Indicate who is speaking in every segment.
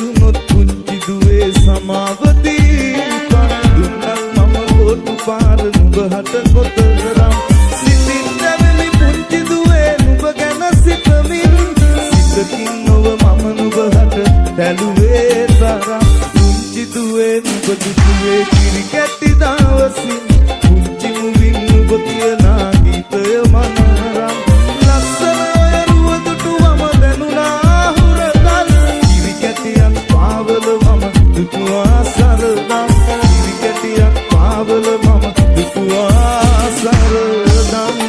Speaker 1: වැටුනොත් පුංචි දුවේ සමාවදී දුන්නත් මම කොටු පාර නුඹහට කොතරම් සිතින් දැවෙමි පුංචි දුවේ නුඹ ගැන සිතමින් සිතකින් නොව මම නුඹහට බැලුවේ තරම් පුංචි දුවේ නුඹ දුටුවේ කිරි කැටි දවසින් පුංචි මුවින් නුඹ කියනා ගීතය මනරම් ලස්සන ඔය රුව දුටුවම දැනුණා හුරතල් කිරි කැටියක් පාවල මම දුටුවා සරදම් කිරි කැටියක් පාවල මම දුටුවා සරදම්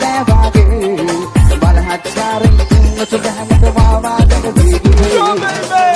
Speaker 2: නෑ වාගේ බලහත්කාරෙන් ඉන්නට බැහැමට මාවාගෙන වේගේ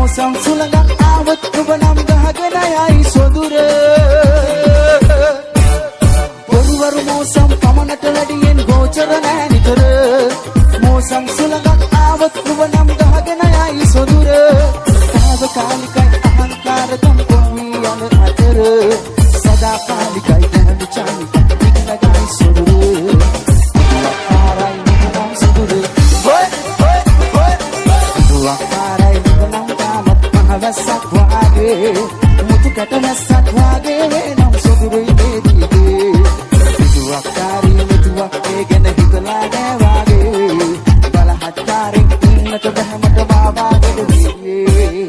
Speaker 2: මෝසම් සුළඟක් ආවත් ඔබ නම් ගහගෙන යයි සොදුර පොළවරු මෝසම් පමණට වැඩියෙන් ගෝචර නැහැ නිතර මෝසම් සුළඟක් ආවත් ඔබ නම් ගහගෙන යයි සොදුර තාවකාලිකයි අහංකාරකම් කොවී යන අතර සදාකාලිකයි දැනුචයි ඉක්නගයි සොදුර ආරයි නම් සොදුර වැස්සක් වාගේ මුතු කැට වැස්සක් වාගේ නම් සොදුරුයි වේදීගේ පිටුවක් කාරී මෙතුවක් ඒ ගැන හිතලා නෑ වාගේ බලහත්කාරෙන් ඉන්නට බැහැමට මාවාගෙන වේගේ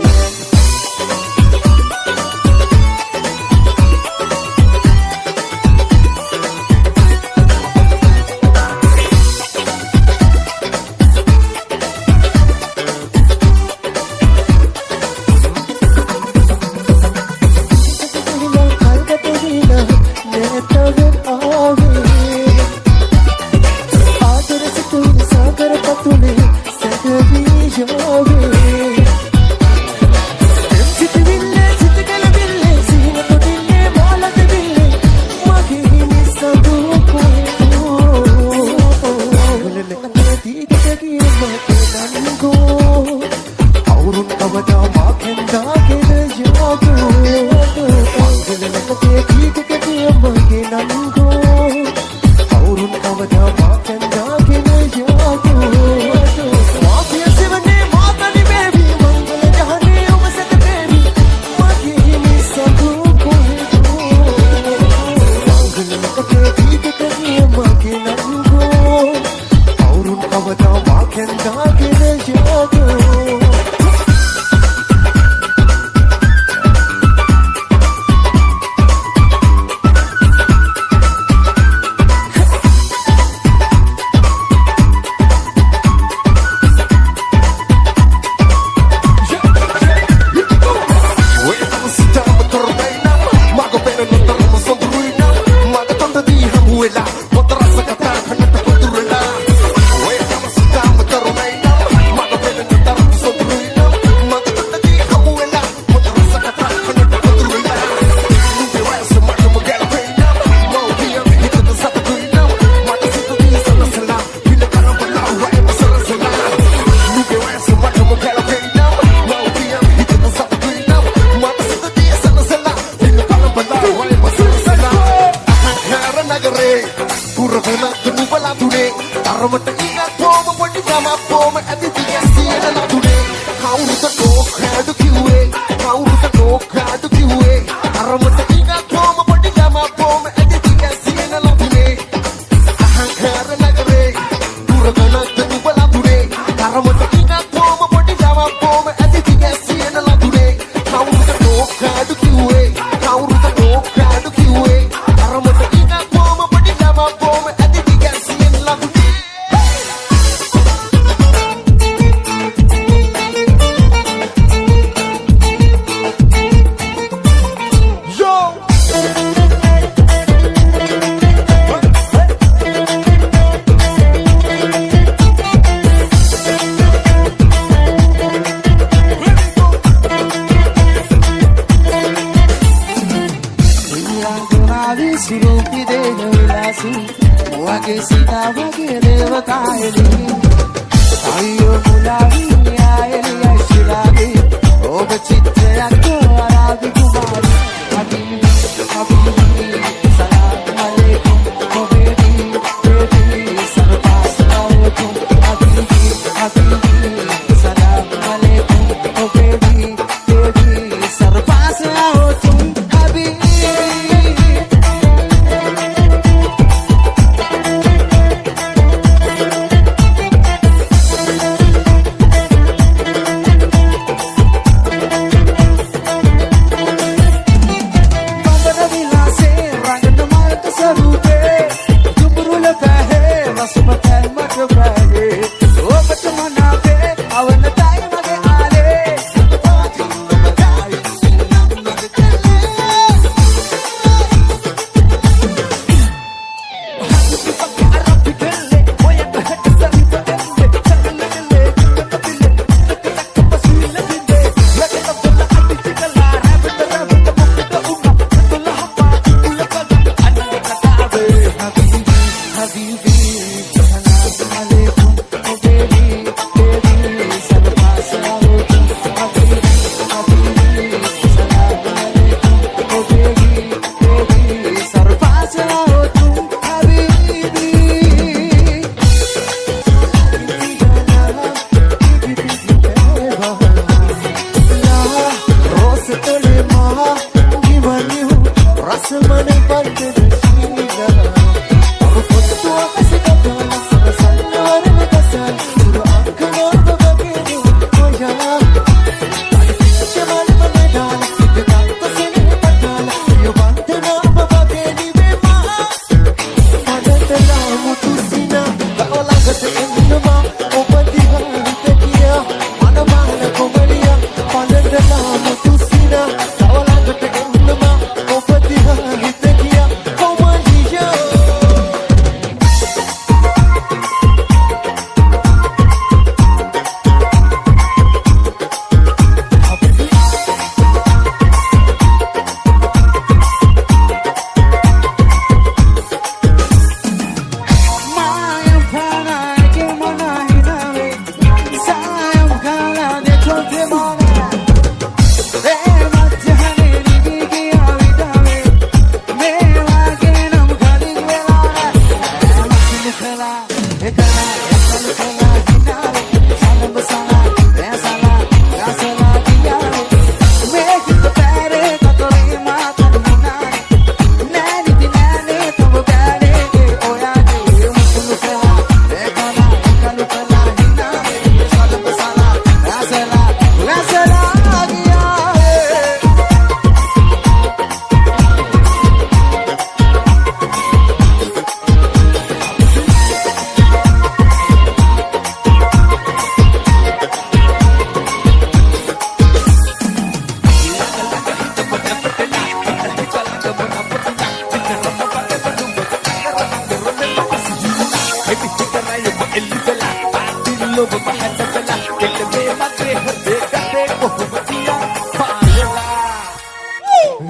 Speaker 3: ලොබ පහට කළා දෙන්න මේ මගේ හදේ ගතේ කොහොම තියා පාරලා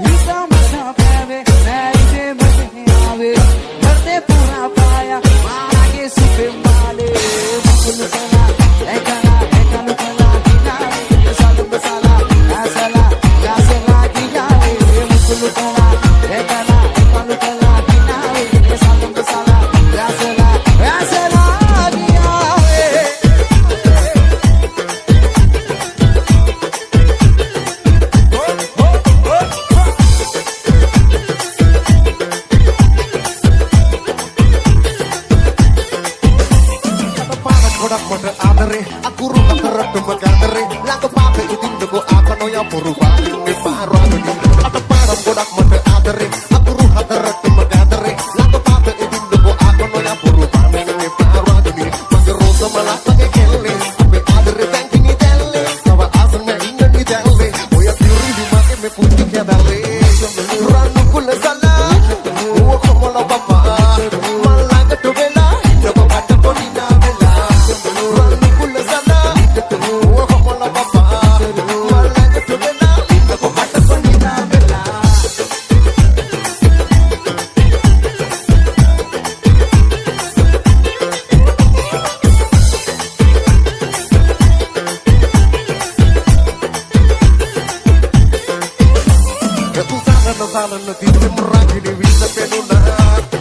Speaker 2: හිතා මතා පෑවේ නැයිසේ මගේ ආවේ හෘදේ පුරා පායා මාගේ සිපේ මාලේ මුකුළු කලා එකලා එකලු කලා කිනාවේ සලු බසලා ඇසලා ගාසලා කිනාවේ මුකුළු කලා එකලා එකලු කලා කිනාවේ සලු බසලා ගාසලා ඇසලා කිනාවේ
Speaker 3: ගොඩක් මට ආදරේ අකුරු හතරටම ගාදරේ ළඟ පාපේ ඉදින්නකෝ ආකනෝ යපුරු පාන්නේ පාරවලදී අත පාරම් ගොඩක් මට ආදරේ අකුරු හතරටම ගාදරේ ළඟ පාපේ ඉදින්නකෝ ආකනෝ යපුරු පාන්නේ පාරවලදී මගේ රෝසමල මගේ කෙල්ලේ අපේ ආදරේ බැංකිනි දැල්ලේ තව ආසන්න ඉන්නනි දැල්ලේ ඔය තිරිදි මගේ මේ පුංචි කැදල්ලේ රන්නු කුල සලා ඕ කොමල බබා මල්ලකට වෙලා ඉන්නකෝ කට පොඩිනා Salan na di mo marami ni Visa Penuna